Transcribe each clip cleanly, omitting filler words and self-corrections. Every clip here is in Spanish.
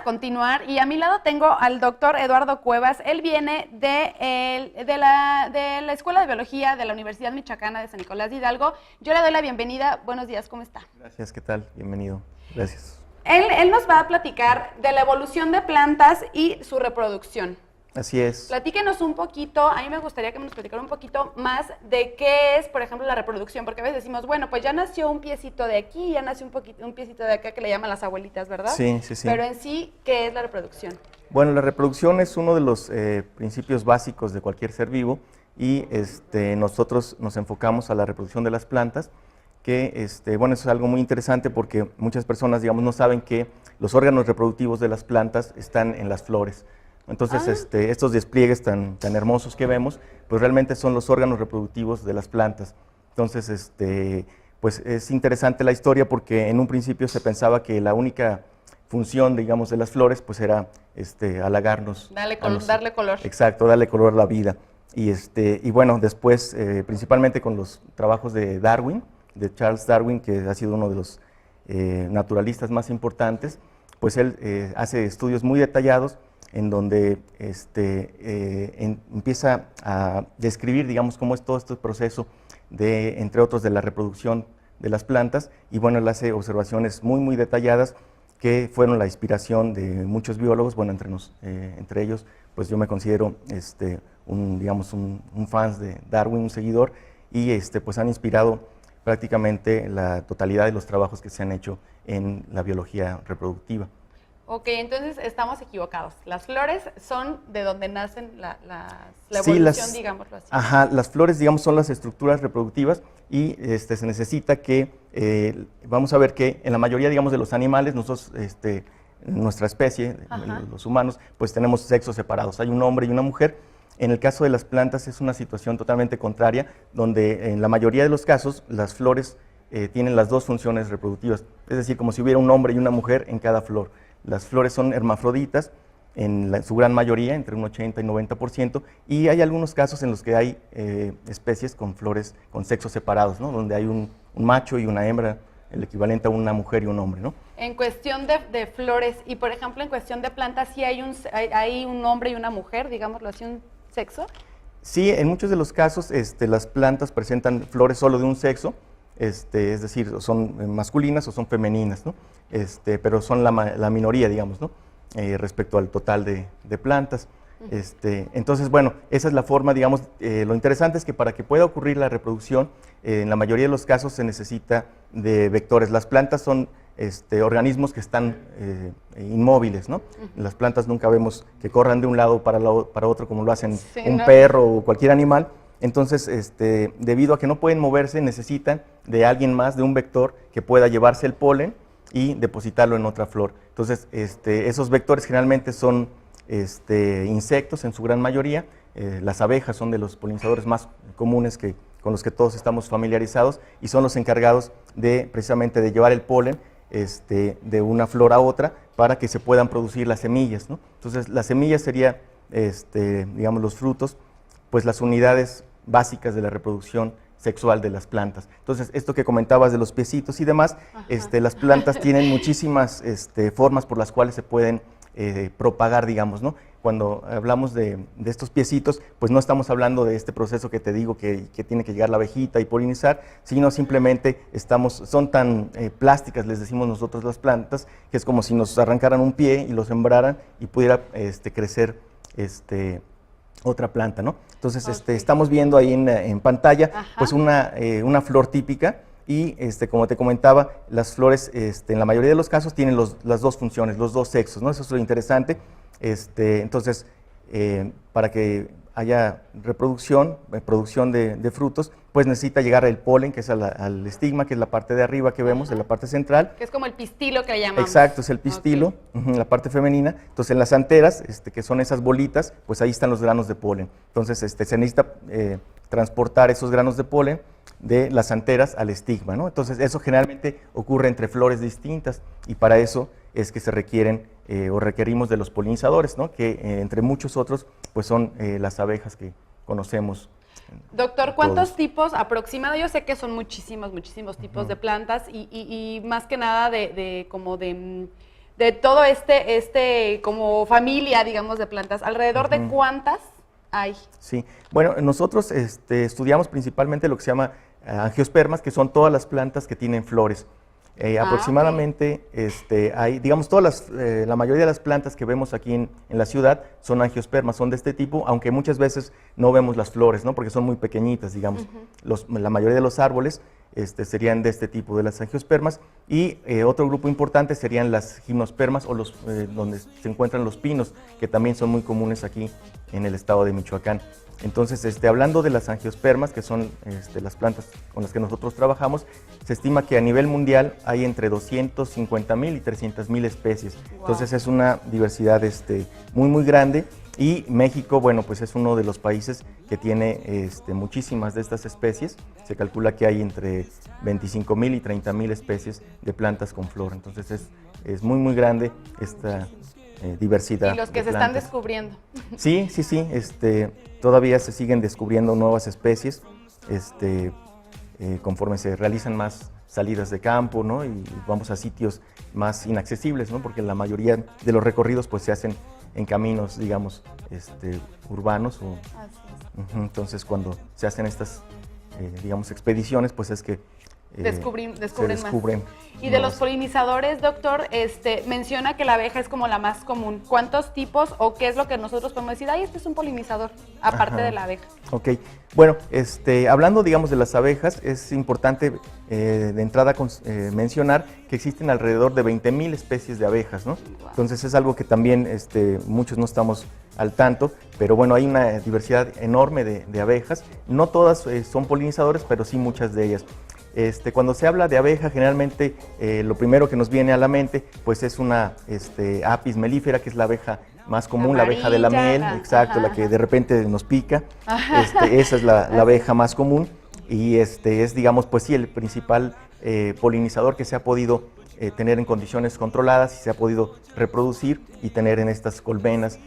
continuar y a mi lado tengo al doctor Eduardo Cuevas. Él viene de la Escuela de Biología de la Universidad Michoacana de San Nicolás de Hidalgo. Yo le doy la bienvenida. Buenos días, ¿cómo está? Gracias, ¿qué tal? Bienvenido. Gracias. Él nos va a platicar de la evolución de plantas y su reproducción. Así es. Platíquenos un poquito, a mí me gustaría que nos platicara un poquito más de qué es, por ejemplo, la reproducción, porque a veces decimos, bueno, pues ya nació un piecito de aquí, ya nació un piecito de acá, que le llaman las abuelitas, ¿verdad? Sí. Pero en sí, ¿qué es la reproducción? Bueno, la reproducción es uno de los principios básicos de cualquier ser vivo y nosotros nos enfocamos a la reproducción de las plantas, que bueno, eso es algo muy interesante porque muchas personas, digamos, no saben que los órganos reproductivos de las plantas están en las flores. Entonces, estos despliegues tan hermosos que vemos, pues realmente son los órganos reproductivos de las plantas. Entonces, pues es interesante la historia porque en un principio se pensaba que la única función, digamos, de las flores, pues era halagarnos. Darle color. Exacto, darle color a la vida. Y bueno, después, principalmente con los trabajos de Darwin, de Charles Darwin, que ha sido uno de los naturalistas más importantes, pues él hace estudios muy detallados en donde empieza a describir, digamos, cómo es todo este proceso de, entre otros, de la reproducción de las plantas, y bueno, él hace observaciones muy detalladas que fueron la inspiración de muchos biólogos. Bueno, entre ellos, pues yo me considero un fan de Darwin, un seguidor, y pues han inspirado prácticamente la totalidad de los trabajos que se han hecho en la biología reproductiva. Ok, entonces estamos equivocados. Las flores son de donde nacen la evolución, sí, digámoslo así. Ajá, las flores, digamos, son las estructuras reproductivas y se necesita que, vamos a ver que en la mayoría, digamos, de los animales, nosotros, nuestra especie, los humanos, pues tenemos sexos separados. Hay un hombre y una mujer. En el caso de las plantas es una situación totalmente contraria, donde en la mayoría de los casos las flores tienen las dos funciones reproductivas. Es decir, como si hubiera un hombre y una mujer en cada flor. Las flores son hermafroditas, en su gran mayoría, entre un 80 y 90%, y hay algunos casos en los que hay especies con flores con sexos separados, ¿no? Donde hay un macho y una hembra, el equivalente a una mujer y un hombre, ¿no? En cuestión de flores, y por ejemplo en cuestión de plantas, ¿sí hay un hombre y una mujer, digámoslo así, un sexo? Sí, en muchos de los casos las plantas presentan flores solo de un sexo, es decir, son masculinas o son femeninas, ¿no? Pero son la minoría, digamos, ¿no? Respecto al total de plantas. Entonces, bueno, esa es la forma, digamos, lo interesante es que para que pueda ocurrir la reproducción, en la mayoría de los casos se necesita de vectores. Las plantas son organismos que están inmóviles, ¿no? Las plantas nunca vemos que corran de un lado para otro como lo hacen un perro o cualquier animal. Entonces, debido a que no pueden moverse, necesitan de alguien más, de un vector que pueda llevarse el polen y depositarlo en otra flor. Entonces, esos vectores generalmente son insectos en su gran mayoría. Las abejas son de los polinizadores más comunes con los que todos estamos familiarizados y son los encargados precisamente de llevar el polen de una flor a otra para que se puedan producir las semillas, ¿no? Entonces, las semillas serían, digamos, los frutos, pues las unidades básicas de la reproducción sexual de las plantas. Entonces, esto que comentabas de los piecitos y demás, las plantas tienen muchísimas formas por las cuales se pueden propagar, digamos, ¿no? Cuando hablamos de estos piecitos, pues no estamos hablando de este proceso que te digo que tiene que llegar la abejita y polinizar, sino simplemente son tan plásticas, les decimos nosotros las plantas, que es como si nos arrancaran un pie y lo sembraran y pudiera crecer otra planta, ¿no? Entonces, estamos viendo ahí en pantalla, pues una flor típica y, como te comentaba, las flores, en la mayoría de los casos, tienen las dos funciones, los dos sexos, ¿no? Eso es lo interesante. Entonces, para que haya reproducción, producción de frutos, pues necesita llegar el polen, que es al estigma, que es la parte de arriba que vemos, en la parte central. Que es como el pistilo que le llamamos. Exacto, es el pistilo, la parte femenina. Entonces, en las anteras, que son esas bolitas, pues ahí están los granos de polen. Entonces, se necesita transportar esos granos de polen de las anteras al estigma, ¿no? Entonces, eso generalmente ocurre entre flores distintas y para eso es que se requieren o requerimos de los polinizadores, ¿no? Que entre muchos otros, pues son las abejas que conocemos. Doctor, ¿cuántos tipos aproximadamente? Yo sé que son muchísimos tipos de plantas y más que nada de todo como familia, digamos, de plantas. ¿Alrededor de cuántas hay? Sí, bueno, nosotros estudiamos principalmente lo que se llama angiospermas, que son todas las plantas que tienen flores. Aproximadamente hay, digamos, la mayoría de las plantas que vemos aquí en la ciudad son angiospermas, son de este tipo, aunque muchas veces no vemos las flores, ¿no? Porque son muy pequeñitas, digamos. La mayoría de los árboles serían de este tipo, de las angiospermas, y otro grupo importante serían las gimnospermas, o donde se encuentran los pinos, que también son muy comunes aquí en el estado de Michoacán. Entonces, hablando de las angiospermas, que son las plantas con las que nosotros trabajamos, se estima que a nivel mundial hay entre 250,000 y 300,000 especies. Wow. Entonces es una diversidad muy, muy grande, y México, bueno, pues es uno de los países que tiene muchísimas de estas especies. Se calcula que hay entre 25,000 y 30,000 especies de plantas con flor. Entonces es muy, muy grande esta diversidad. Y los que se están descubriendo. Sí, sí, sí. Todavía se siguen descubriendo nuevas especies conforme se realizan más salidas de campo, ¿no? Y vamos a sitios más inaccesibles, ¿no? Porque la mayoría de los recorridos pues se hacen en caminos, digamos, urbanos. Así es. Entonces, cuando se hacen estas, digamos, expediciones, pues es que descubren más. Y de nuevas. los polinizadores, doctor, menciona que la abeja es como la más común. ¿Cuántos tipos o qué es lo que nosotros podemos decir? Ay, este es un polinizador, aparte de la abeja. Ok, bueno, hablando, digamos, de las abejas, es importante de entrada mencionar que existen alrededor de 20,000 especies de abejas, ¿no? Wow. Entonces es algo que también muchos no estamos al tanto, pero bueno, hay una diversidad enorme de abejas. No todas son polinizadores, pero sí muchas de ellas. Cuando se habla de abeja, generalmente lo primero que nos viene a la mente pues es una Apis mellifera, que es la abeja más común, la abeja de la miel, exacto, la que de repente nos pica. Esa es la abeja más común, y es, digamos, pues sí, el principal polinizador que se ha podido tener en condiciones controladas y se ha podido reproducir y tener en estas colmenas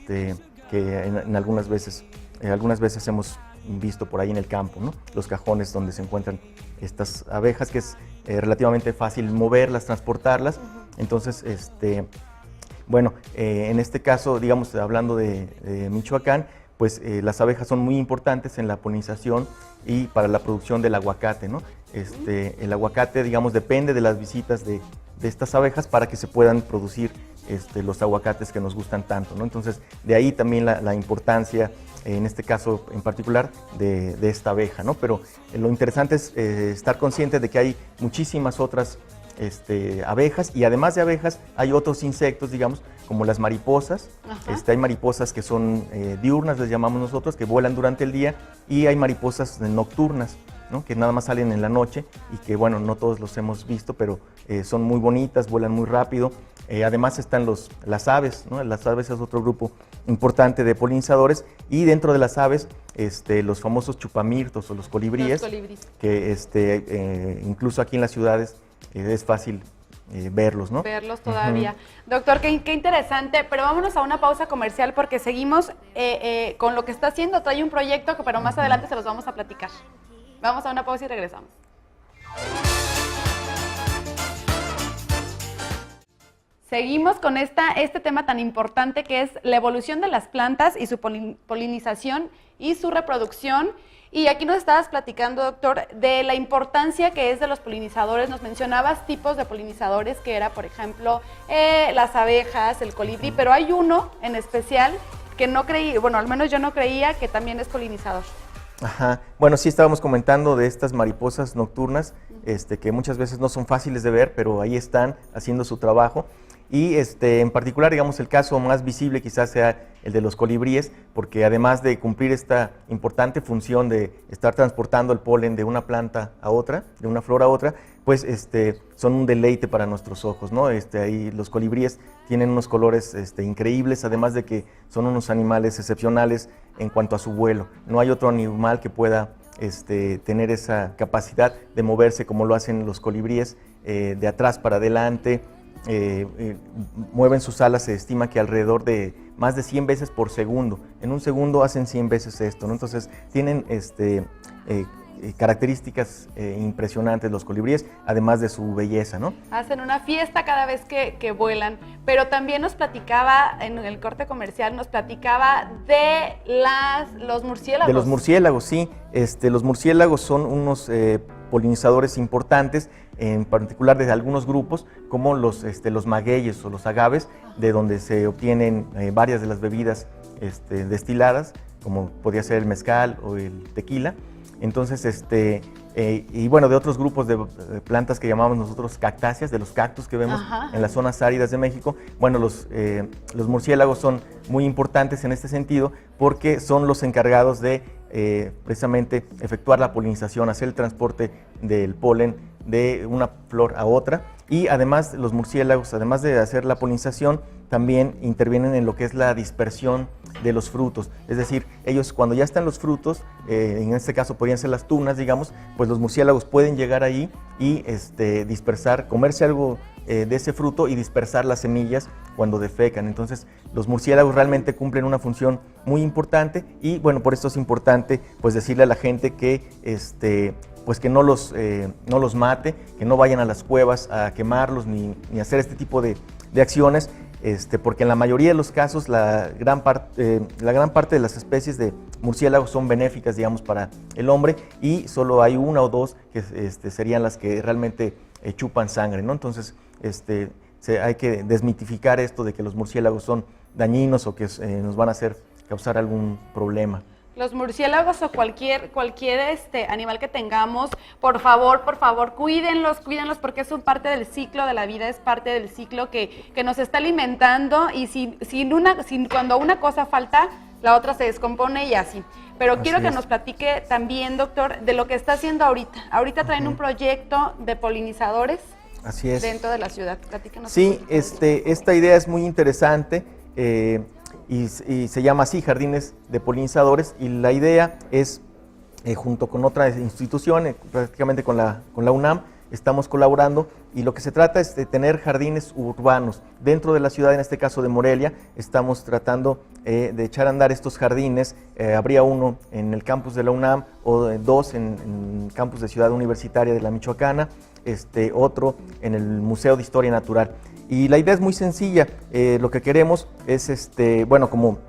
que en algunas veces hemos visto por ahí en el campo, ¿no? Los cajones donde se encuentran estas abejas, que es relativamente fácil moverlas, transportarlas. Entonces, bueno, en este caso, digamos, hablando de Michoacán, pues las abejas son muy importantes en la polinización y para la producción del aguacate, ¿no? El aguacate, digamos, depende de las visitas de estas abejas para que se puedan producir los aguacates que nos gustan tanto, ¿no? Entonces, de ahí también la importancia, en este caso en particular, de esta abeja, ¿no? Pero lo interesante es estar consciente de que hay muchísimas otras abejas, y además de abejas hay otros insectos, digamos, como las mariposas. Hay mariposas que son diurnas, les llamamos nosotros, que vuelan durante el día, y hay mariposas nocturnas, ¿no? Que nada más salen en la noche y que, bueno, no todos los hemos visto, pero son muy bonitas, vuelan muy rápido. Además están las aves, ¿no? Las aves es otro grupo importante de polinizadores, y dentro de las aves los famosos chupamirtos o los colibríes, que incluso aquí en las ciudades es fácil verlos, ¿no? Verlos todavía. Doctor, qué interesante, pero vámonos a una pausa comercial porque seguimos con lo que está haciendo. Trae un proyecto, pero más adelante se los vamos a platicar. Vamos a una pausa y regresamos. Seguimos con este tema tan importante que es la evolución de las plantas y su polinización y su reproducción. Y aquí nos estabas platicando, doctor, de la importancia que es de los polinizadores. Nos mencionabas tipos de polinizadores, que era, por ejemplo, las abejas, el colibrí, pero hay uno en especial que no creí, bueno, al menos yo no creía que también es polinizador. Ajá. Bueno, sí estábamos comentando de estas mariposas nocturnas, que muchas veces no son fáciles de ver, pero ahí están haciendo su trabajo. Y en particular, digamos, el caso más visible quizás sea el de los colibríes, porque además de cumplir esta importante función de estar transportando el polen de una planta a otra, de una flor a otra, pues son un deleite para nuestros ojos, ¿no? Ahí los colibríes tienen unos colores increíbles, además de que son unos animales excepcionales en cuanto a su vuelo. No hay otro animal que pueda tener esa capacidad de moverse como lo hacen los colibríes, de atrás para adelante. Mueven sus alas, se estima que alrededor de más de 100 veces por segundo. En un segundo hacen 100 veces esto, ¿no? Entonces tienen características impresionantes los colibríes, además de su belleza, ¿no? Hacen una fiesta cada vez que vuelan, pero también nos platicaba, en el corte comercial, nos platicaba de los murciélagos. De los murciélagos, sí. Los murciélagos son unos polinizadores importantes, en particular de algunos grupos, como los magueyes o los agaves, de donde se obtienen varias de las bebidas destiladas, como podría ser el mezcal o el tequila. Entonces, y bueno, de otros grupos de plantas que llamamos nosotros cactáceas, de los cactus que vemos en las zonas áridas de México. Bueno, los murciélagos son muy importantes en este sentido porque son los encargados de precisamente efectuar la polinización, hacer el transporte del polen de una flor a otra. Y además los murciélagos, además de hacer la polinización, también intervienen en lo que es la dispersión de los frutos. Es decir, ellos cuando ya están los frutos, en este caso podrían ser las tunas, digamos, pues los murciélagos pueden llegar ahí y dispersar, comerse algo de ese fruto y dispersar las semillas cuando defecan. Entonces, los murciélagos realmente cumplen una función muy importante y, bueno, por esto es importante pues decirle a la gente que pues que no los mate, que no vayan a las cuevas a quemarlos ni hacer este tipo de acciones, porque en la mayoría de los casos la gran parte de las especies de murciélagos son benéficas, digamos, para el hombre, y solo hay una o dos que serían las que realmente chupan sangre, ¿no? Entonces, hay que desmitificar esto de que los murciélagos son dañinos o que nos van a causar algún problema. Los murciélagos o cualquier animal que tengamos, por favor, cuídenlos porque es parte del ciclo de la vida, es parte del ciclo que nos está alimentando y cuando una cosa falta, la otra se descompone y así. Pero quiero que nos platique también, doctor, de lo que está haciendo ahorita. Ahorita traen un proyecto de polinizadores. Así es. Dentro de la ciudad. Platícanos. Sí, esta idea es muy interesante. Y se llama así, Jardines de Polinizadores, y la idea es, junto con otra institución, prácticamente con la UNAM, estamos colaborando, y lo que se trata es de tener jardines urbanos dentro de la ciudad, en este caso de Morelia. Estamos tratando de echar a andar estos jardines. Habría uno en el campus de la UNAM, o dos en el campus de Ciudad Universitaria de la Michoacana, otro en el Museo de Historia Natural. Y la idea es muy sencilla. Lo que queremos es, bueno, como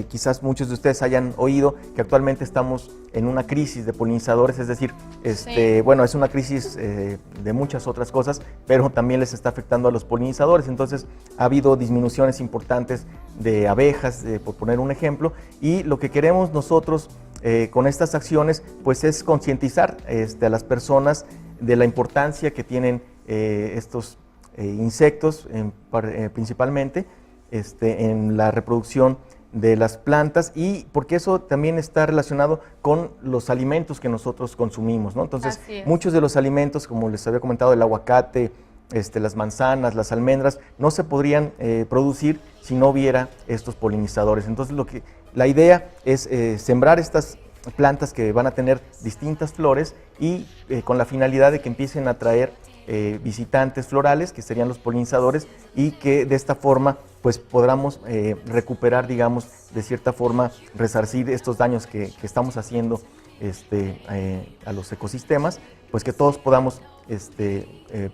quizás muchos de ustedes hayan oído, que actualmente estamos en una crisis de polinizadores, es decir, bueno, es una crisis de muchas otras cosas, pero también les está afectando a los polinizadores. Entonces, ha habido disminuciones importantes de abejas, por poner un ejemplo, y lo que queremos nosotros con estas acciones, pues es concientizar a las personas de la importancia que tienen estos insectos, principalmente en la reproducción de las plantas, y porque eso también está relacionado con los alimentos que nosotros consumimos, ¿no? Entonces, muchos de los alimentos, como les había comentado, el aguacate, las manzanas, las almendras, no se podrían producir si no hubiera estos polinizadores. Entonces, la idea es sembrar estas plantas que van a tener distintas flores y con la finalidad de que empiecen a traer visitantes florales, que serían los polinizadores, y que de esta forma pues podamos recuperar, digamos, de cierta forma, resarcir estos daños que estamos haciendo a los ecosistemas, pues que todos podamos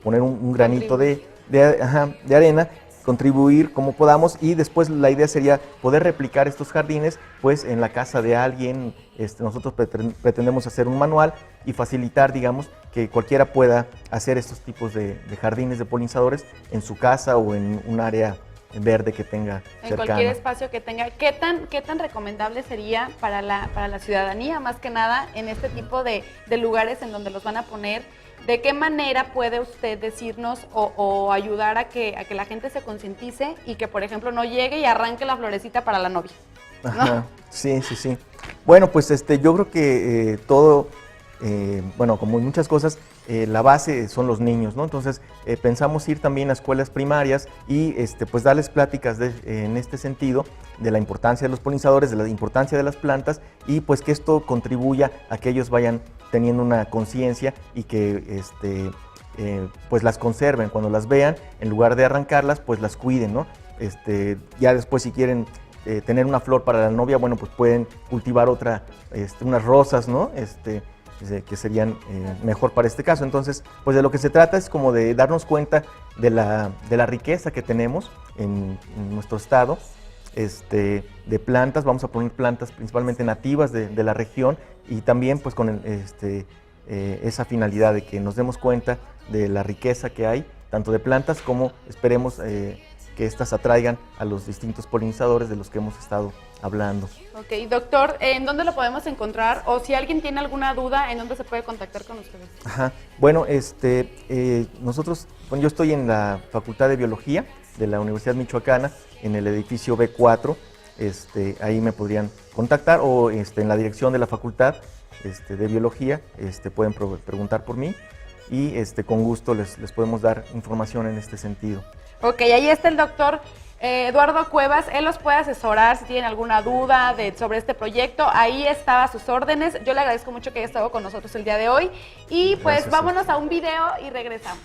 poner un granito de arena, contribuir como podamos, y después la idea sería poder replicar estos jardines pues en la casa de alguien. Nosotros pretendemos hacer un manual y facilitar, digamos, que cualquiera pueda hacer estos tipos de jardines de polinizadores en su casa o en un área verde que tenga cercana. En cualquier espacio que tenga. ¿Qué tan recomendable sería para la ciudadanía, más que nada, en este tipo de lugares en donde los van a poner? ¿De qué manera puede usted decirnos o ayudar a que la gente se concientice y que, por ejemplo, no llegue y arranque la florecita para la novia? ¿No? Ajá, sí. Bueno, pues yo creo que todo, bueno, como en muchas cosas, la base son los niños, ¿no? Entonces, pensamos ir también a escuelas primarias y pues darles pláticas en este sentido de la importancia de los polinizadores, de la importancia de las plantas, y pues que esto contribuya a que ellos vayan teniendo una conciencia y que pues las conserven. Cuando las vean, en lugar de arrancarlas, pues las cuiden, ¿no? Ya después, si quieren tener una flor para la novia, bueno, pues pueden cultivar otra, unas rosas, ¿no? que serían mejor para este caso. Entonces, pues de lo que se trata es como de darnos cuenta de la riqueza que tenemos en nuestro estado, de plantas. Vamos a poner plantas principalmente nativas de la región, y también pues con esa finalidad de que nos demos cuenta de la riqueza que hay, tanto de plantas como esperemos que éstas atraigan a los distintos polinizadores de los que hemos estado hablando. Ok, doctor, ¿en dónde lo podemos encontrar? O si alguien tiene alguna duda, ¿en dónde se puede contactar con ustedes? Ajá. Bueno, nosotros, bueno, yo estoy en la Facultad de Biología de la Universidad Michoacana, en el edificio B4, ahí me podrían contactar, o en la dirección de la Facultad de Biología, pueden preguntar por mí, y con gusto les podemos dar información en este sentido. Ok, ahí está el doctor Eduardo Cuevas. Él los puede asesorar si tienen alguna duda sobre este proyecto. Ahí está a sus órdenes. Yo le agradezco mucho que haya estado con nosotros el día de hoy. Y pues Gracias, vámonos a un video y regresamos.